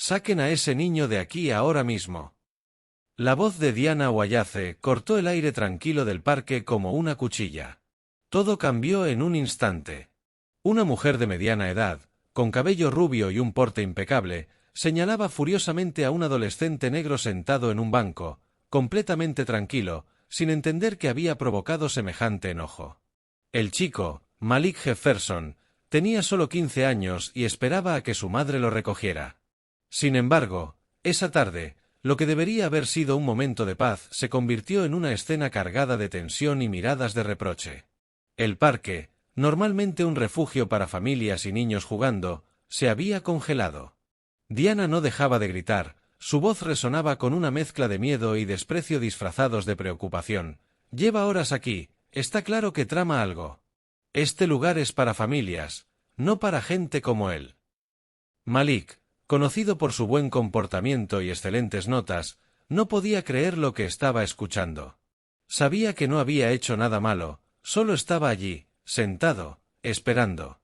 Saquen a ese niño de aquí ahora mismo. La voz de Diana Wayace cortó el aire tranquilo del parque como una cuchilla. Todo cambió en un instante. Una mujer de mediana edad, con cabello rubio y un porte impecable, señalaba furiosamente a un adolescente negro sentado en un banco, completamente tranquilo, sin entender que había provocado semejante enojo. El chico, Malik Jefferson, tenía solo 15 años y esperaba a que su madre lo recogiera. Sin embargo, esa tarde, lo que debería haber sido un momento de paz se convirtió en una escena cargada de tensión y miradas de reproche. El parque, normalmente un refugio para familias y niños jugando, se había congelado. Diana no dejaba de gritar, su voz resonaba con una mezcla de miedo y desprecio disfrazados de preocupación. Lleva horas aquí, está claro que trama algo. Este lugar es para familias, no para gente como él. Malik, conocido por su buen comportamiento y excelentes notas, no podía creer lo que estaba escuchando. Sabía que no había hecho nada malo, solo estaba allí, sentado, esperando.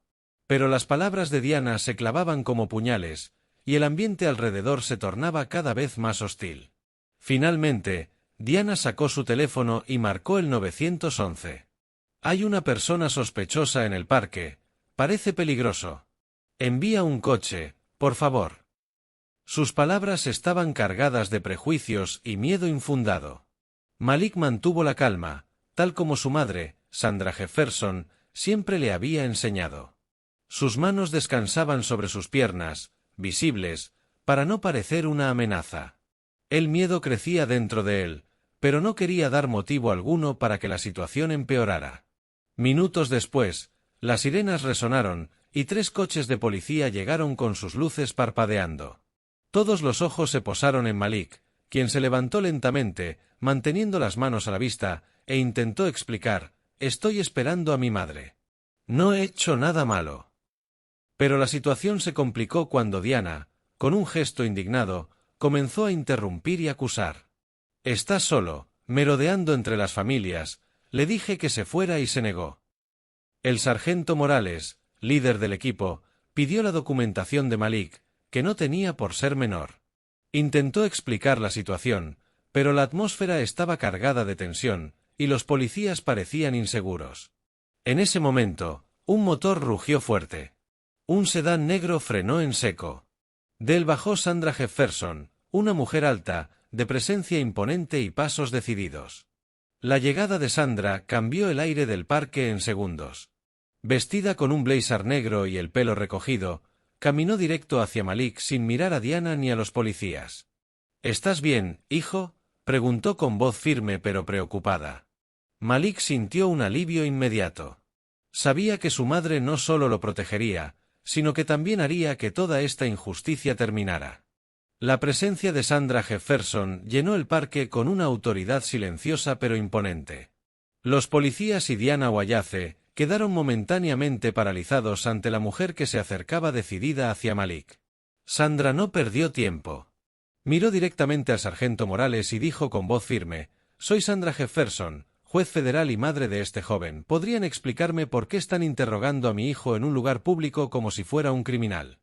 Pero las palabras de Diana se clavaban como puñales, y el ambiente alrededor se tornaba cada vez más hostil. Finalmente, Diana sacó su teléfono y marcó el 911. Hay una persona sospechosa en el parque, parece peligroso. Envía un coche, por favor. Sus palabras estaban cargadas de prejuicios y miedo infundado. Malik mantuvo la calma, tal como su madre, Sandra Jefferson, siempre le había enseñado. Sus manos descansaban sobre sus piernas, visibles, para no parecer una amenaza. El miedo crecía dentro de él, pero no quería dar motivo alguno para que la situación empeorara. Minutos después, las sirenas resonaron, y 3 coches de policía llegaron con sus luces parpadeando. Todos los ojos se posaron en Malik, quien se levantó lentamente, manteniendo las manos a la vista, e intentó explicar: «Estoy esperando a mi madre. No he hecho nada malo». Pero la situación se complicó cuando Diana, con un gesto indignado, comenzó a interrumpir y acusar. «Estás solo, merodeando entre las familias. Le dije que se fuera y se negó». El sargento Morales, líder del equipo, pidió la documentación de Malik, que no tenía por ser menor. Intentó explicar la situación, pero la atmósfera estaba cargada de tensión, y los policías parecían inseguros. En ese momento, un motor rugió fuerte. Un sedán negro frenó en seco. De él bajó Sandra Jefferson, una mujer alta, de presencia imponente y pasos decididos. La llegada de Sandra cambió el aire del parque en segundos. Vestida con un blazer negro y el pelo recogido, caminó directo hacia Malik sin mirar a Diana ni a los policías. «¿Estás bien, hijo?», preguntó con voz firme pero preocupada. Malik sintió un alivio inmediato. Sabía que su madre no solo lo protegería, sino que también haría que toda esta injusticia terminara. La presencia de Sandra Jefferson llenó el parque con una autoridad silenciosa pero imponente. Los policías y Diana Wayace quedaron momentáneamente paralizados ante la mujer que se acercaba decidida hacia Malik. Sandra no perdió tiempo. Miró directamente al sargento Morales y dijo con voz firme: «Soy Sandra Jefferson, juez federal y madre de este joven. ¿Podrían explicarme por qué están interrogando a mi hijo en un lugar público como si fuera un criminal?».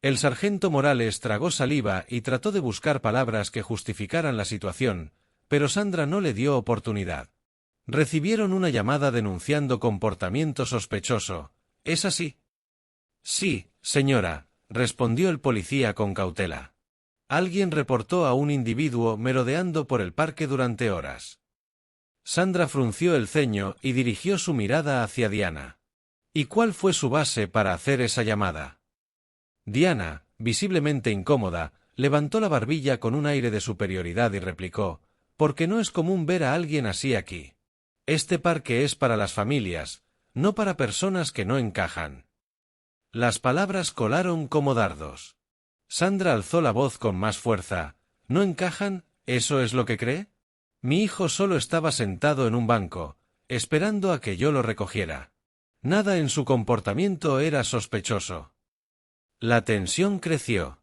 El sargento Morales tragó saliva y trató de buscar palabras que justificaran la situación, pero Sandra no le dio oportunidad. «Recibieron una llamada denunciando comportamiento sospechoso, ¿es así?». «Sí, señora», respondió el policía con cautela. «Alguien reportó a un individuo merodeando por el parque durante horas». Sandra frunció el ceño y dirigió su mirada hacia Diana. «¿Y cuál fue su base para hacer esa llamada?». Diana, visiblemente incómoda, levantó la barbilla con un aire de superioridad y replicó: «Porque no es común ver a alguien así aquí. Este parque es para las familias, no para personas que no encajan». Las palabras colaron como dardos. Sandra alzó la voz con más fuerza: «¿No encajan? ¿Eso es lo que cree? Mi hijo solo estaba sentado en un banco, esperando a que yo lo recogiera. Nada en su comportamiento era sospechoso». La tensión creció.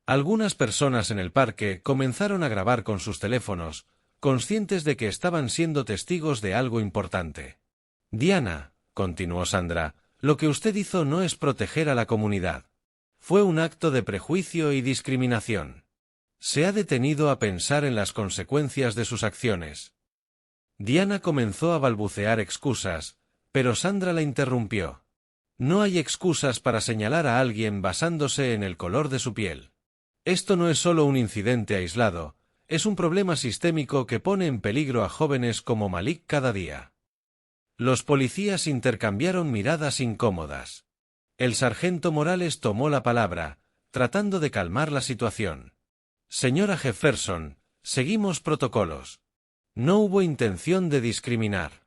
Algunas personas en el parque comenzaron a grabar con sus teléfonos, conscientes de que estaban siendo testigos de algo importante. «Diana», continuó Sandra, «lo que usted hizo no es proteger a la comunidad. Fue un acto de prejuicio y discriminación. Se ha detenido a pensar en las consecuencias de sus acciones. Diana comenzó a balbucear excusas, pero Sandra la interrumpió. No hay excusas para señalar a alguien basándose en el color de su piel. Esto no es solo un incidente aislado, es un problema sistémico que pone en peligro a jóvenes como Malik cada día. Los policías intercambiaron miradas incómodas. El sargento Morales tomó la palabra, tratando de calmar la situación. Señora Jefferson, seguimos protocolos. No hubo intención de discriminar.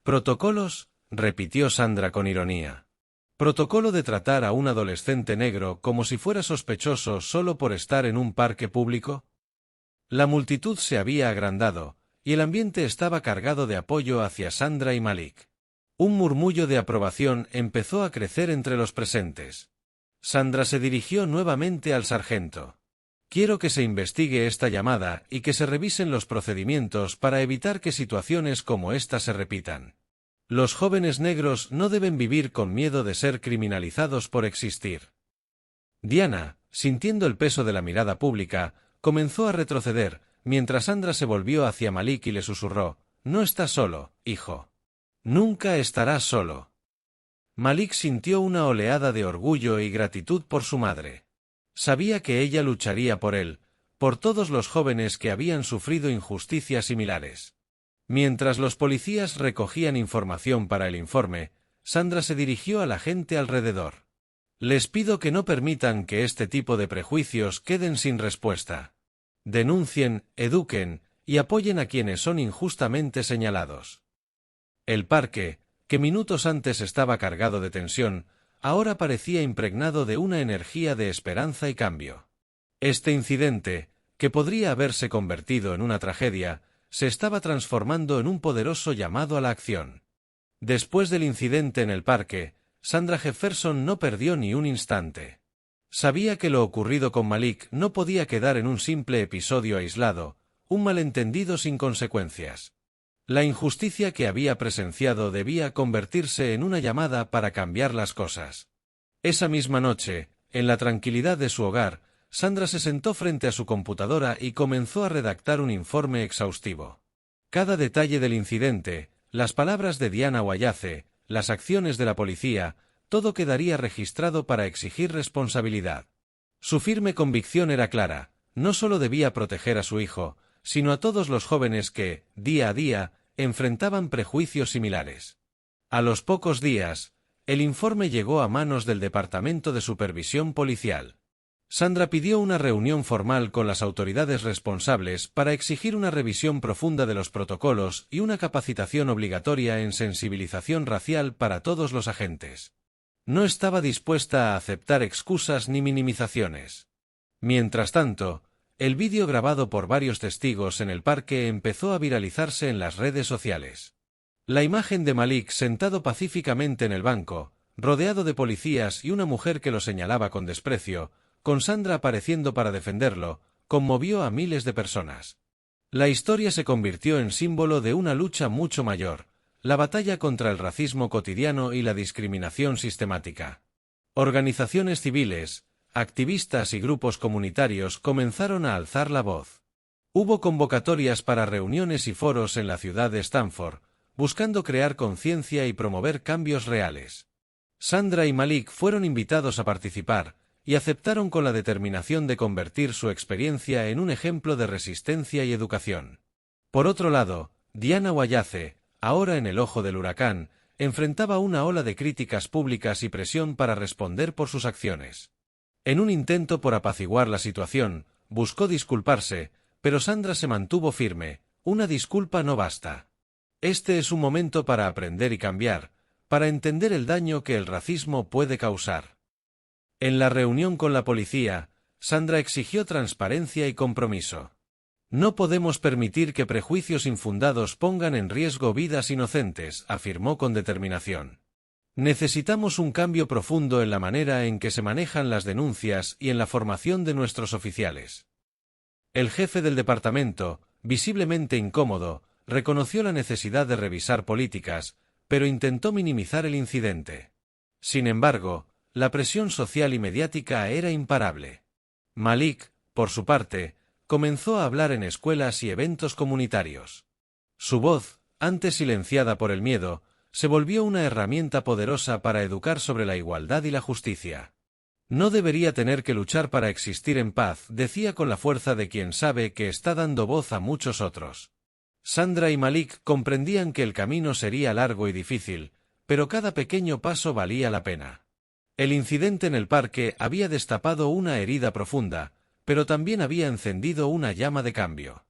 ¿Protocolos?, repitió Sandra con ironía. ¿Protocolo de tratar a un adolescente negro como si fuera sospechoso solo por estar en un parque público? La multitud se había agrandado, y el ambiente estaba cargado de apoyo hacia Sandra y Malik. Un murmullo de aprobación empezó a crecer entre los presentes. Sandra se dirigió nuevamente al sargento. Quiero que se investigue esta llamada y que se revisen los procedimientos para evitar que situaciones como esta se repitan. Los jóvenes negros no deben vivir con miedo de ser criminalizados por existir. Diana, sintiendo el peso de la mirada pública, comenzó a retroceder, mientras Sandra se volvió hacia Malik y le susurró: «No estás solo, hijo. Nunca estarás solo». Malik sintió una oleada de orgullo y gratitud por su madre. Sabía que ella lucharía por él, por todos los jóvenes que habían sufrido injusticias similares. Mientras los policías recogían información para el informe, Sandra se dirigió a la gente alrededor. Les pido que no permitan que este tipo de prejuicios queden sin respuesta. Denuncien, eduquen y apoyen a quienes son injustamente señalados. El parque, que minutos antes estaba cargado de tensión, ahora parecía impregnado de una energía de esperanza y cambio. Este incidente, que podría haberse convertido en una tragedia, se estaba transformando en un poderoso llamado a la acción. Después del incidente en el parque, Sandra Jefferson no perdió ni un instante. Sabía que lo ocurrido con Malik no podía quedar en un simple episodio aislado, un malentendido sin consecuencias. La injusticia que había presenciado debía convertirse en una llamada para cambiar las cosas. Esa misma noche, en la tranquilidad de su hogar, Sandra se sentó frente a su computadora y comenzó a redactar un informe exhaustivo. Cada detalle del incidente, las palabras de Diana Wayace, las acciones de la policía, todo quedaría registrado para exigir responsabilidad. Su firme convicción era clara: no solo debía proteger a su hijo, sino a todos los jóvenes que, día a día, enfrentaban prejuicios similares. A los pocos días, el informe llegó a manos del Departamento de Supervisión Policial. Sandra pidió una reunión formal con las autoridades responsables para exigir una revisión profunda de los protocolos y una capacitación obligatoria en sensibilización racial para todos los agentes. No estaba dispuesta a aceptar excusas ni minimizaciones. Mientras tanto, el vídeo grabado por varios testigos en el parque empezó a viralizarse en las redes sociales. La imagen de Malik sentado pacíficamente en el banco, rodeado de policías y una mujer que lo señalaba con desprecio, con Sandra apareciendo para defenderlo, conmovió a miles de personas. La historia se convirtió en símbolo de una lucha mucho mayor, la batalla contra el racismo cotidiano y la discriminación sistemática. Organizaciones civiles, activistas y grupos comunitarios comenzaron a alzar la voz. Hubo convocatorias para reuniones y foros en la ciudad de Stanford, buscando crear conciencia y promover cambios reales. Sandra y Malik fueron invitados a participar, y aceptaron con la determinación de convertir su experiencia en un ejemplo de resistencia y educación. Por otro lado, Diana Wayace, ahora en el ojo del huracán, enfrentaba una ola de críticas públicas y presión para responder por sus acciones. En un intento por apaciguar la situación, buscó disculparse, pero Sandra se mantuvo firme: una disculpa no basta. Este es un momento para aprender y cambiar, para entender el daño que el racismo puede causar. En la reunión con la policía, Sandra exigió transparencia y compromiso. No podemos permitir que prejuicios infundados pongan en riesgo vidas inocentes, afirmó con determinación. Necesitamos un cambio profundo en la manera en que se manejan las denuncias y en la formación de nuestros oficiales. El jefe del departamento, visiblemente incómodo, reconoció la necesidad de revisar políticas, pero intentó minimizar el incidente. Sin embargo, la presión social y mediática era imparable. Malik, por su parte, comenzó a hablar en escuelas y eventos comunitarios. Su voz, antes silenciada por el miedo, se volvió una herramienta poderosa para educar sobre la igualdad y la justicia. No debería tener que luchar para existir en paz, decía con la fuerza de quien sabe que está dando voz a muchos otros. Sandra y Malik comprendían que el camino sería largo y difícil, pero cada pequeño paso valía la pena. El incidente en el parque había destapado una herida profunda, pero también había encendido una llama de cambio.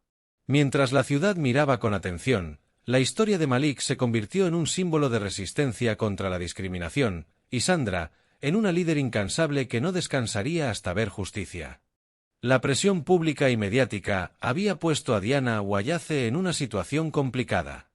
Mientras la ciudad miraba con atención, la historia de Malik se convirtió en un símbolo de resistencia contra la discriminación, y Sandra, en una líder incansable que no descansaría hasta ver justicia. La presión pública y mediática había puesto a Diana Wayace en una situación complicada.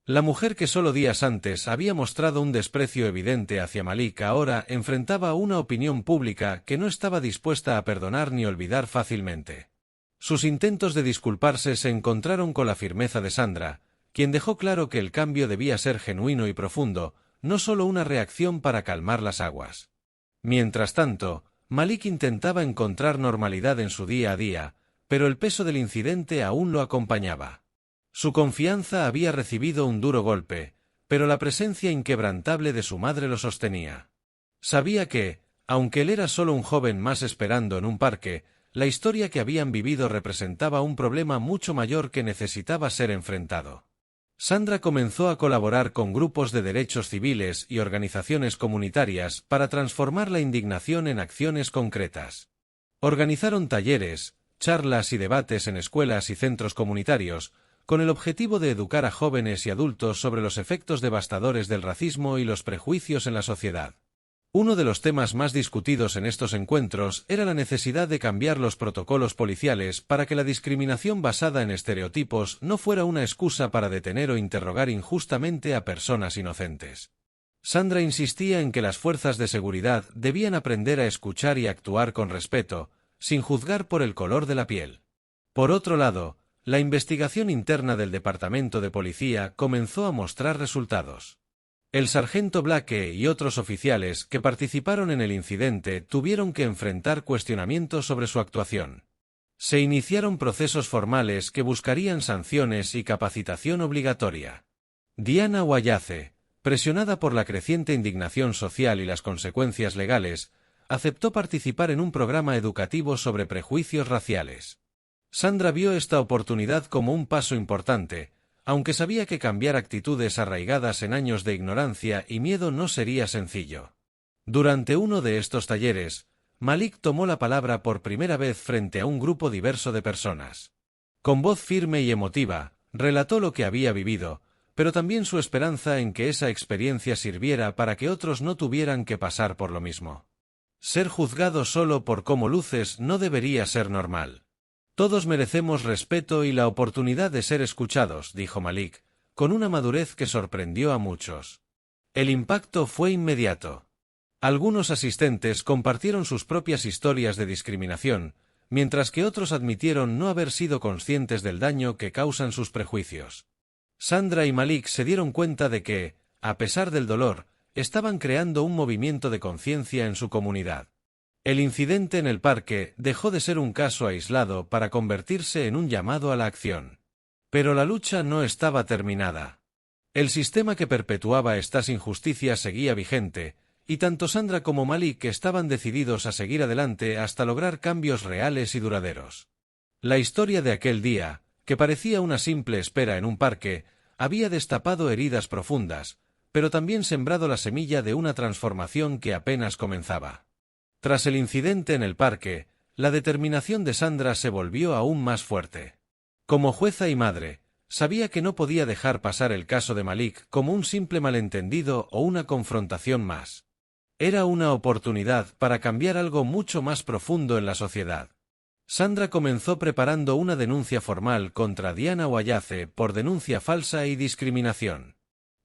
La mujer que solo días antes había mostrado un desprecio evidente hacia Malik ahora enfrentaba una opinión pública que no estaba dispuesta a perdonar ni olvidar fácilmente. Sus intentos de disculparse se encontraron con la firmeza de Sandra, quien dejó claro que el cambio debía ser genuino y profundo, no solo una reacción para calmar las aguas. Mientras tanto, Malik intentaba encontrar normalidad en su día a día, pero el peso del incidente aún lo acompañaba. Su confianza había recibido un duro golpe, pero la presencia inquebrantable de su madre lo sostenía. Sabía que, aunque él era solo un joven más esperando en un parque, la historia que habían vivido representaba un problema mucho mayor que necesitaba ser enfrentado. Sandra comenzó a colaborar con grupos de derechos civiles y organizaciones comunitarias para transformar la indignación en acciones concretas. Organizaron talleres, charlas y debates en escuelas y centros comunitarios, con el objetivo de educar a jóvenes y adultos sobre los efectos devastadores del racismo y los prejuicios en la sociedad. Uno de los temas más discutidos en estos encuentros era la necesidad de cambiar los protocolos policiales para que la discriminación basada en estereotipos no fuera una excusa para detener o interrogar injustamente a personas inocentes. Sandra insistía en que las fuerzas de seguridad debían aprender a escuchar y actuar con respeto, sin juzgar por el color de la piel. Por otro lado, la investigación interna del Departamento de Policía comenzó a mostrar resultados. El sargento Blake y otros oficiales que participaron en el incidente tuvieron que enfrentar cuestionamientos sobre su actuación. Se iniciaron procesos formales que buscarían sanciones y capacitación obligatoria. Diana Wayace, presionada por la creciente indignación social y las consecuencias legales, aceptó participar en un programa educativo sobre prejuicios raciales. Sandra vio esta oportunidad como un paso importante, aunque sabía que cambiar actitudes arraigadas en años de ignorancia y miedo no sería sencillo. Durante uno de estos talleres, Malik tomó la palabra por primera vez frente a un grupo diverso de personas. Con voz firme y emotiva, relató lo que había vivido, pero también su esperanza en que esa experiencia sirviera para que otros no tuvieran que pasar por lo mismo. Ser juzgado solo por cómo luces no debería ser normal. Todos merecemos respeto y la oportunidad de ser escuchados, dijo Malik, con una madurez que sorprendió a muchos. El impacto fue inmediato. Algunos asistentes compartieron sus propias historias de discriminación, mientras que otros admitieron no haber sido conscientes del daño que causan sus prejuicios. Sandra y Malik se dieron cuenta de que, a pesar del dolor, estaban creando un movimiento de conciencia en su comunidad. El incidente en el parque dejó de ser un caso aislado para convertirse en un llamado a la acción. Pero la lucha no estaba terminada. El sistema que perpetuaba estas injusticias seguía vigente, y tanto Sandra como Malik estaban decididos a seguir adelante hasta lograr cambios reales y duraderos. La historia de aquel día, que parecía una simple espera en un parque, había destapado heridas profundas, pero también sembrado la semilla de una transformación que apenas comenzaba. Tras el incidente en el parque, la determinación de Sandra se volvió aún más fuerte. Como jueza y madre, sabía que no podía dejar pasar el caso de Malik como un simple malentendido o una confrontación más. Era una oportunidad para cambiar algo mucho más profundo en la sociedad. Sandra comenzó preparando una denuncia formal contra Diana Wayace por denuncia falsa y discriminación.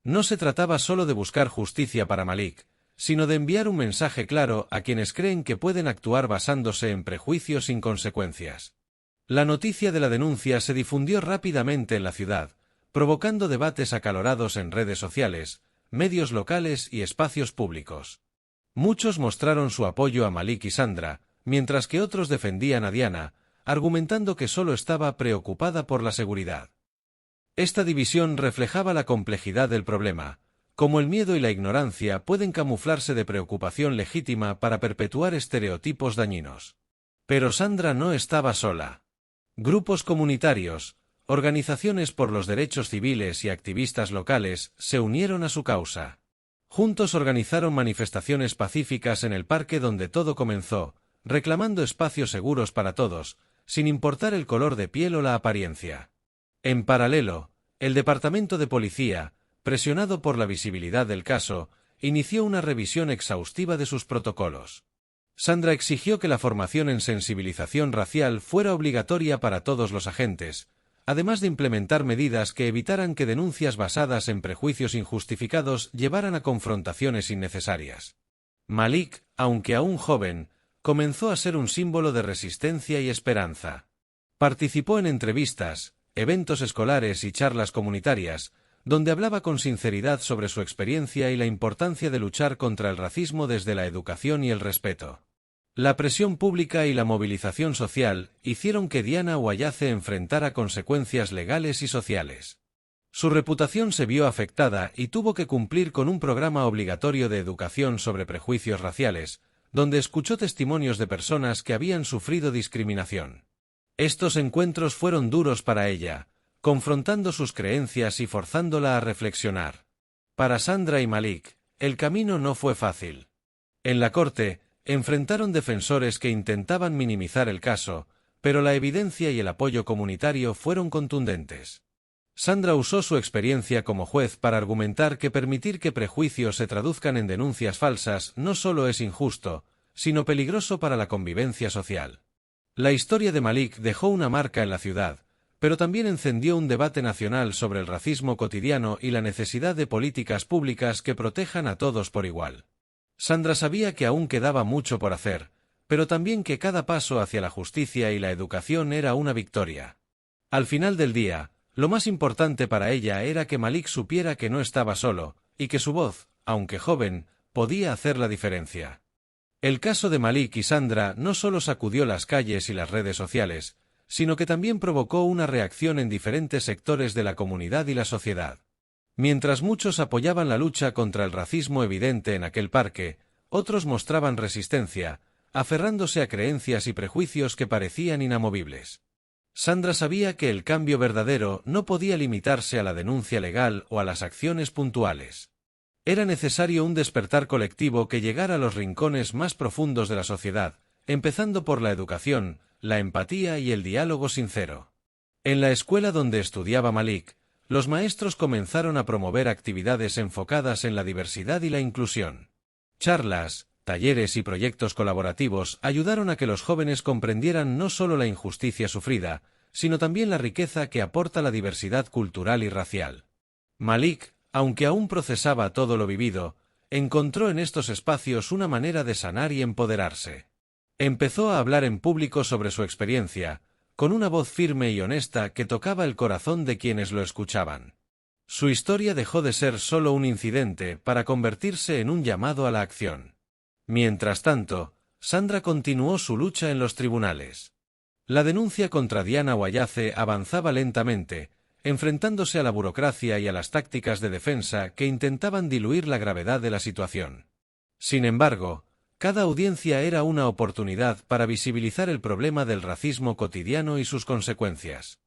No se trataba solo de buscar justicia para Malik, sino de enviar un mensaje claro a quienes creen que pueden actuar basándose en prejuicios sin consecuencias. La noticia de la denuncia se difundió rápidamente en la ciudad, provocando debates acalorados en redes sociales, medios locales y espacios públicos. Muchos mostraron su apoyo a Malik y Sandra, mientras que otros defendían a Diana, argumentando que solo estaba preocupada por la seguridad. Esta división reflejaba la complejidad del problema, como el miedo y la ignorancia pueden camuflarse de preocupación legítima para perpetuar estereotipos dañinos. Pero Sandra no estaba sola. Grupos comunitarios, organizaciones por los derechos civiles y activistas locales se unieron a su causa. Juntos organizaron manifestaciones pacíficas en el parque donde todo comenzó, reclamando espacios seguros para todos, sin importar el color de piel o la apariencia. En paralelo, el Departamento de Policía, presionado por la visibilidad del caso, inició una revisión exhaustiva de sus protocolos. Sandra exigió que la formación en sensibilización racial fuera obligatoria para todos los agentes, además de implementar medidas que evitaran que denuncias basadas en prejuicios injustificados llevaran a confrontaciones innecesarias. Malik, aunque aún joven, comenzó a ser un símbolo de resistencia y esperanza. Participó en entrevistas, eventos escolares y charlas comunitarias, donde hablaba con sinceridad sobre su experiencia y la importancia de luchar contra el racismo desde la educación y el respeto. La presión pública y la movilización social hicieron que Diana Wayace enfrentara consecuencias legales y sociales. Su reputación se vio afectada y tuvo que cumplir con un programa obligatorio de educación sobre prejuicios raciales, donde escuchó testimonios de personas que habían sufrido discriminación. Estos encuentros fueron duros para ella, confrontando sus creencias y forzándola a reflexionar. Para Sandra y Malik, el camino no fue fácil. En la corte, enfrentaron defensores que intentaban minimizar el caso, pero la evidencia y el apoyo comunitario fueron contundentes. Sandra usó su experiencia como juez para argumentar que permitir que prejuicios se traduzcan en denuncias falsas no solo es injusto, sino peligroso para la convivencia social. La historia de Malik dejó una marca en la ciudad, pero también encendió un debate nacional sobre el racismo cotidiano y la necesidad de políticas públicas que protejan a todos por igual. Sandra sabía que aún quedaba mucho por hacer, pero también que cada paso hacia la justicia y la educación era una victoria. Al final del día, lo más importante para ella era que Malik supiera que no estaba solo, y que su voz, aunque joven, podía hacer la diferencia. El caso de Malik y Sandra no solo sacudió las calles y las redes sociales, sino que también provocó una reacción en diferentes sectores de la comunidad y la sociedad. Mientras muchos apoyaban la lucha contra el racismo evidente en aquel parque, otros mostraban resistencia, aferrándose a creencias y prejuicios que parecían inamovibles. Sandra sabía que el cambio verdadero no podía limitarse a la denuncia legal o a las acciones puntuales. Era necesario un despertar colectivo que llegara a los rincones más profundos de la sociedad, empezando por la educación, la empatía y el diálogo sincero. En la escuela donde estudiaba Malik, los maestros comenzaron a promover actividades enfocadas en la diversidad y la inclusión. Charlas, talleres y proyectos colaborativos ayudaron a que los jóvenes comprendieran no solo la injusticia sufrida, sino también la riqueza que aporta la diversidad cultural y racial. Malik, aunque aún procesaba todo lo vivido, encontró en estos espacios una manera de sanar y empoderarse. Empezó a hablar en público sobre su experiencia, con una voz firme y honesta que tocaba el corazón de quienes lo escuchaban. Su historia dejó de ser solo un incidente para convertirse en un llamado a la acción. Mientras tanto, Sandra continuó su lucha en los tribunales. La denuncia contra Diana Wayace avanzaba lentamente, enfrentándose a la burocracia y a las tácticas de defensa que intentaban diluir la gravedad de la situación. Sin embargo, cada audiencia era una oportunidad para visibilizar el problema del racismo cotidiano y sus consecuencias.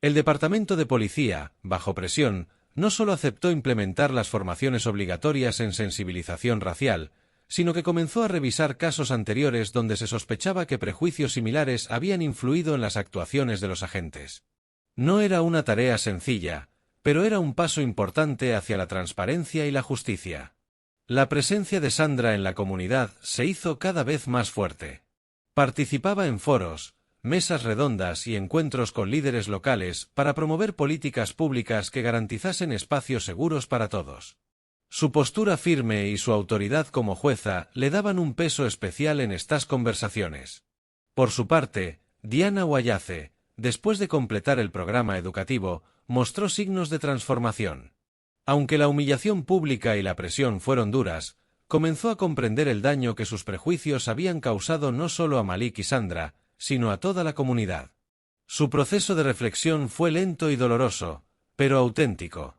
El Departamento de Policía, bajo presión, no solo aceptó implementar las formaciones obligatorias en sensibilización racial, sino que comenzó a revisar casos anteriores donde se sospechaba que prejuicios similares habían influido en las actuaciones de los agentes. No era una tarea sencilla, pero era un paso importante hacia la transparencia y la justicia. La presencia de Sandra en la comunidad se hizo cada vez más fuerte. Participaba en foros, mesas redondas y encuentros con líderes locales para promover políticas públicas que garantizasen espacios seguros para todos. Su postura firme y su autoridad como jueza le daban un peso especial en estas conversaciones. Por su parte, Diana Wayace, después de completar el programa educativo, mostró signos de transformación. Aunque la humillación pública y la presión fueron duras, comenzó a comprender el daño que sus prejuicios habían causado no solo a Malik y Sandra, sino a toda la comunidad. Su proceso de reflexión fue lento y doloroso, pero auténtico.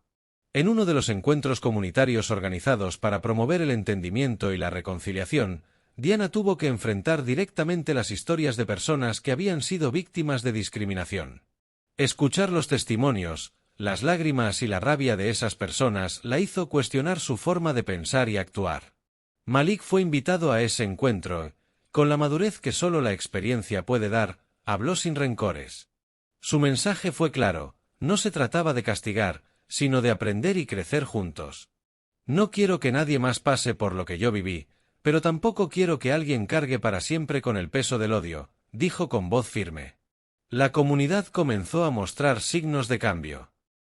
En uno de los encuentros comunitarios organizados para promover el entendimiento y la reconciliación, Diana tuvo que enfrentar directamente las historias de personas que habían sido víctimas de discriminación. Escuchar los testimonios, las lágrimas y la rabia de esas personas la hizo cuestionar su forma de pensar y actuar. Malik fue invitado a ese encuentro. Con la madurez que solo la experiencia puede dar, habló sin rencores. Su mensaje fue claro: no se trataba de castigar, sino de aprender y crecer juntos. No quiero que nadie más pase por lo que yo viví, pero tampoco quiero que alguien cargue para siempre con el peso del odio, dijo con voz firme. La comunidad comenzó a mostrar signos de cambio.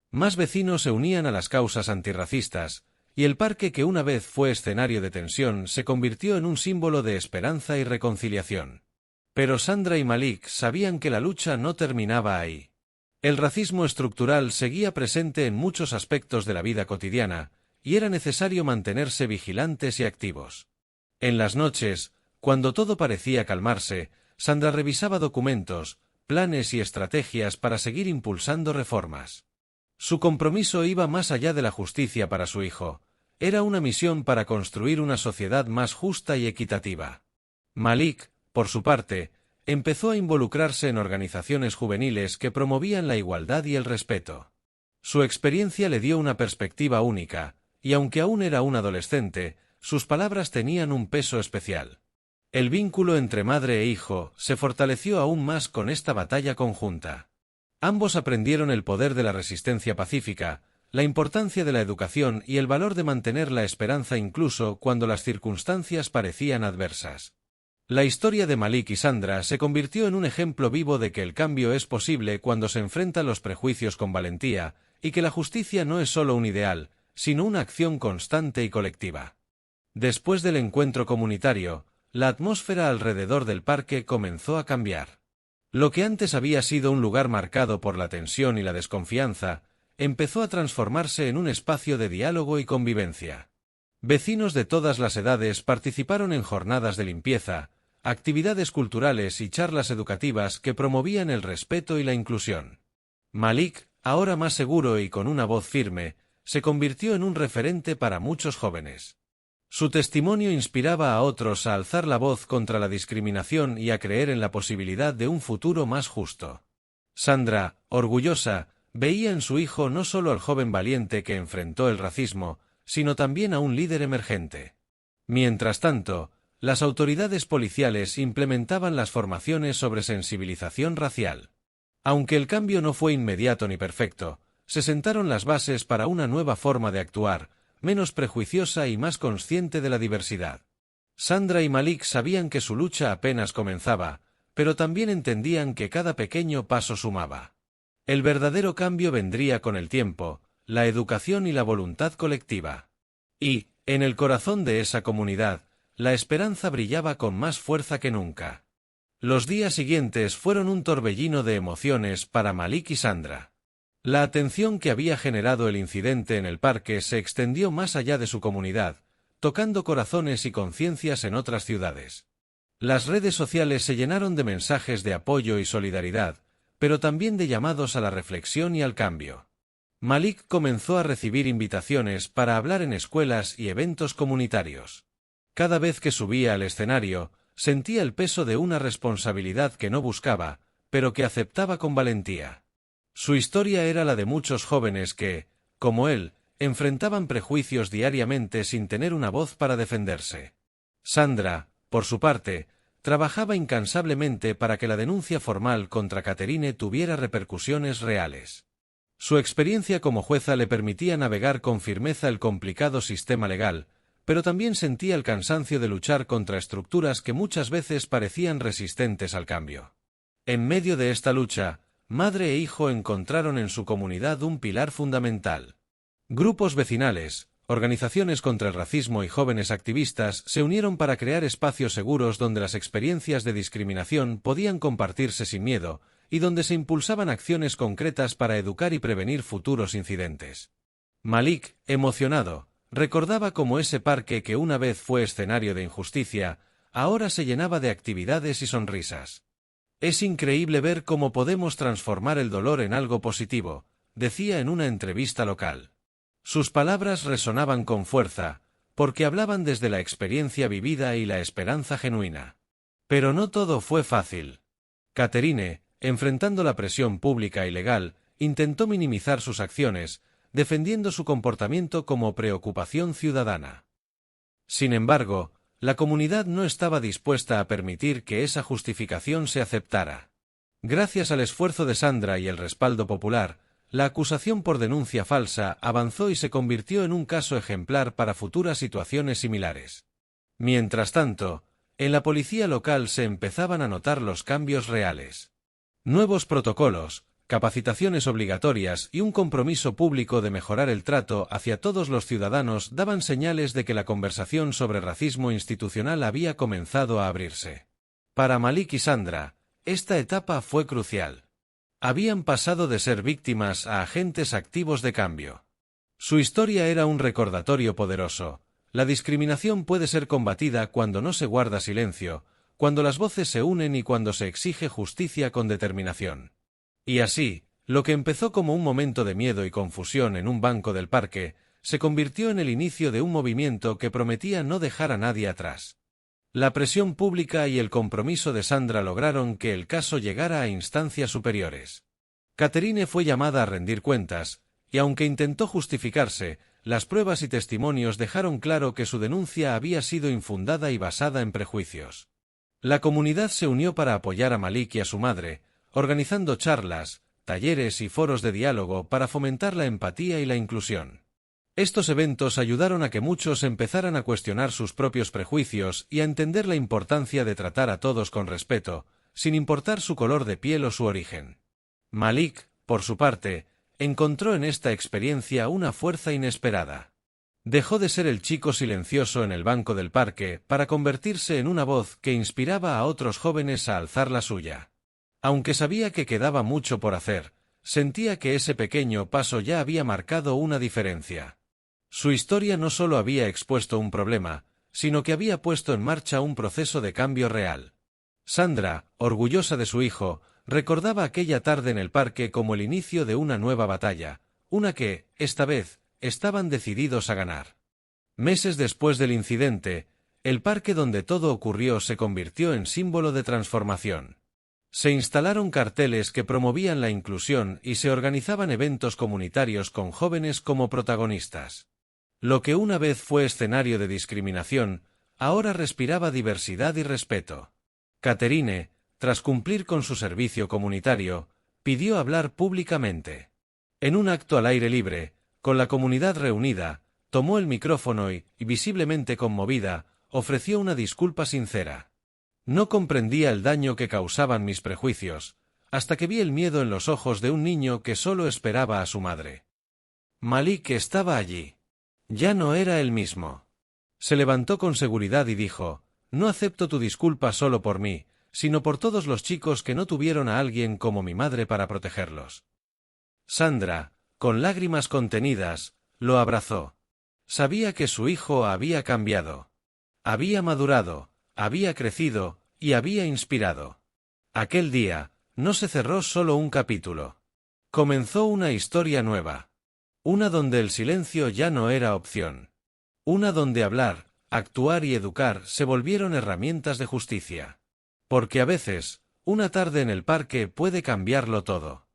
Más vecinos se unían a las causas antirracistas, y el parque que una vez fue escenario de tensión se convirtió en un símbolo de esperanza y reconciliación. Pero Sandra y Malik sabían que la lucha no terminaba ahí. El racismo estructural seguía presente en muchos aspectos de la vida cotidiana, y era necesario mantenerse vigilantes y activos. En las noches, cuando todo parecía calmarse, Sandra revisaba documentos, planes y estrategias para seguir impulsando reformas. Su compromiso iba más allá de la justicia para su hijo. Era una misión para construir una sociedad más justa y equitativa. Malik, por su parte, empezó a involucrarse en organizaciones juveniles que promovían la igualdad y el respeto. Su experiencia le dio una perspectiva única, y aunque aún era un adolescente, sus palabras tenían un peso especial. El vínculo entre madre e hijo se fortaleció aún más con esta batalla conjunta. Ambos aprendieron el poder de la resistencia pacífica, la importancia de la educación y el valor de mantener la esperanza incluso cuando las circunstancias parecían adversas. La historia de Malik y Sandra se convirtió en un ejemplo vivo de que el cambio es posible cuando se enfrentan los prejuicios con valentía, y que la justicia no es solo un ideal, sino una acción constante y colectiva. Después del encuentro comunitario, la atmósfera alrededor del parque comenzó a cambiar. Lo que antes había sido un lugar marcado por la tensión y la desconfianza, empezó a transformarse en un espacio de diálogo y convivencia. Vecinos de todas las edades participaron en jornadas de limpieza, actividades culturales y charlas educativas que promovían el respeto y la inclusión. Malik, ahora más seguro y con una voz firme, se convirtió en un referente para muchos jóvenes. Su testimonio inspiraba a otros a alzar la voz contra la discriminación y a creer en la posibilidad de un futuro más justo. Sandra, orgullosa, veía en su hijo no solo al joven valiente que enfrentó el racismo, sino también a un líder emergente. Mientras tanto, las autoridades policiales implementaban las formaciones sobre sensibilización racial. Aunque el cambio no fue inmediato ni perfecto, se sentaron las bases para una nueva forma de actuar, menos prejuiciosa y más consciente de la diversidad. Sandra y Malik sabían que su lucha apenas comenzaba, pero también entendían que cada pequeño paso sumaba. El verdadero cambio vendría con el tiempo, la educación y la voluntad colectiva. Y, en el corazón de esa comunidad, la esperanza brillaba con más fuerza que nunca. Los días siguientes fueron un torbellino de emociones para Malik y Sandra. La atención que había generado el incidente en el parque se extendió más allá de su comunidad, tocando corazones y conciencias en otras ciudades. Las redes sociales se llenaron de mensajes de apoyo y solidaridad, pero también de llamados a la reflexión y al cambio. Malik comenzó a recibir invitaciones para hablar en escuelas y eventos comunitarios. Cada vez que subía al escenario, sentía el peso de una responsabilidad que no buscaba, pero que aceptaba con valentía. Su historia era la de muchos jóvenes que, como él, enfrentaban prejuicios diariamente sin tener una voz para defenderse. Sandra, por su parte, trabajaba incansablemente para que la denuncia formal contra Catherine tuviera repercusiones reales. Su experiencia como jueza le permitía navegar con firmeza el complicado sistema legal, pero también sentía el cansancio de luchar contra estructuras que muchas veces parecían resistentes al cambio. En medio de esta lucha, madre e hijo encontraron en su comunidad un pilar fundamental. Grupos vecinales, organizaciones contra el racismo y jóvenes activistas se unieron para crear espacios seguros donde las experiencias de discriminación podían compartirse sin miedo, y donde se impulsaban acciones concretas para educar y prevenir futuros incidentes. Malik, emocionado, Recordaba cómo ese parque que una vez fue escenario de injusticia, ahora se llenaba de actividades y sonrisas. Es increíble ver cómo podemos transformar el dolor en algo positivo, decía en una entrevista local. Sus palabras resonaban con fuerza, porque hablaban desde la experiencia vivida y la esperanza genuina. Pero no todo fue fácil. Catherine, enfrentando la presión pública y legal, intentó minimizar sus acciones, defendiendo su comportamiento como preocupación ciudadana. Sin embargo, la comunidad no estaba dispuesta a permitir que esa justificación se aceptara. Gracias al esfuerzo de Sandra y el respaldo popular, la acusación por denuncia falsa avanzó y se convirtió en un caso ejemplar para futuras situaciones similares. Mientras tanto, en la policía local se empezaban a notar los cambios reales. Nuevos protocolos, capacitaciones obligatorias y un compromiso público de mejorar el trato hacia todos los ciudadanos daban señales de que la conversación sobre racismo institucional había comenzado a abrirse. Para Malik y Sandra, esta etapa fue crucial. Habían pasado de ser víctimas a agentes activos de cambio. Su historia era un recordatorio poderoso. La discriminación puede ser combatida cuando no se guarda silencio, cuando las voces se unen y cuando se exige justicia con determinación. Y así, lo que empezó como un momento de miedo y confusión en un banco del parque, se convirtió en el inicio de un movimiento que prometía no dejar a nadie atrás. La presión pública y el compromiso de Sandra lograron que el caso llegara a instancias superiores. Catherine fue llamada a rendir cuentas, y aunque intentó justificarse, las pruebas y testimonios dejaron claro que su denuncia había sido infundada y basada en prejuicios. La comunidad se unió para apoyar a Malik y a su madre, organizando charlas, talleres y foros de diálogo para fomentar la empatía y la inclusión. Estos eventos ayudaron a que muchos empezaran a cuestionar sus propios prejuicios y a entender la importancia de tratar a todos con respeto, sin importar su color de piel o su origen. Malik, por su parte, encontró en esta experiencia una fuerza inesperada. Dejó de ser el chico silencioso en el banco del parque para convertirse en una voz que inspiraba a otros jóvenes a alzar la suya. Aunque sabía que quedaba mucho por hacer, sentía que ese pequeño paso ya había marcado una diferencia. Su historia no solo había expuesto un problema, sino que había puesto en marcha un proceso de cambio real. Sandra, orgullosa de su hijo, recordaba aquella tarde en el parque como el inicio de una nueva batalla, una que, esta vez, estaban decididos a ganar. Meses después del incidente, el parque donde todo ocurrió se convirtió en símbolo de transformación. Se instalaron carteles que promovían la inclusión y se organizaban eventos comunitarios con jóvenes como protagonistas. Lo que una vez fue escenario de discriminación, ahora respiraba diversidad y respeto. Catherine, tras cumplir con su servicio comunitario, pidió hablar públicamente. En un acto al aire libre, con la comunidad reunida, tomó el micrófono y, visiblemente conmovida, ofreció una disculpa sincera. No comprendía el daño que causaban mis prejuicios, hasta que vi el miedo en los ojos de un niño que solo esperaba a su madre. Malik estaba allí. Ya no era el mismo. Se levantó con seguridad y dijo: «No acepto tu disculpa solo por mí, sino por todos los chicos que no tuvieron a alguien como mi madre para protegerlos». Sandra, con lágrimas contenidas, lo abrazó. Sabía que su hijo había cambiado. Había madurado, había crecido y había inspirado. Aquel día, no se cerró solo un capítulo. Comenzó una historia nueva. Una donde el silencio ya no era opción. Una donde hablar, actuar y educar se volvieron herramientas de justicia. Porque a veces, una tarde en el parque puede cambiarlo todo.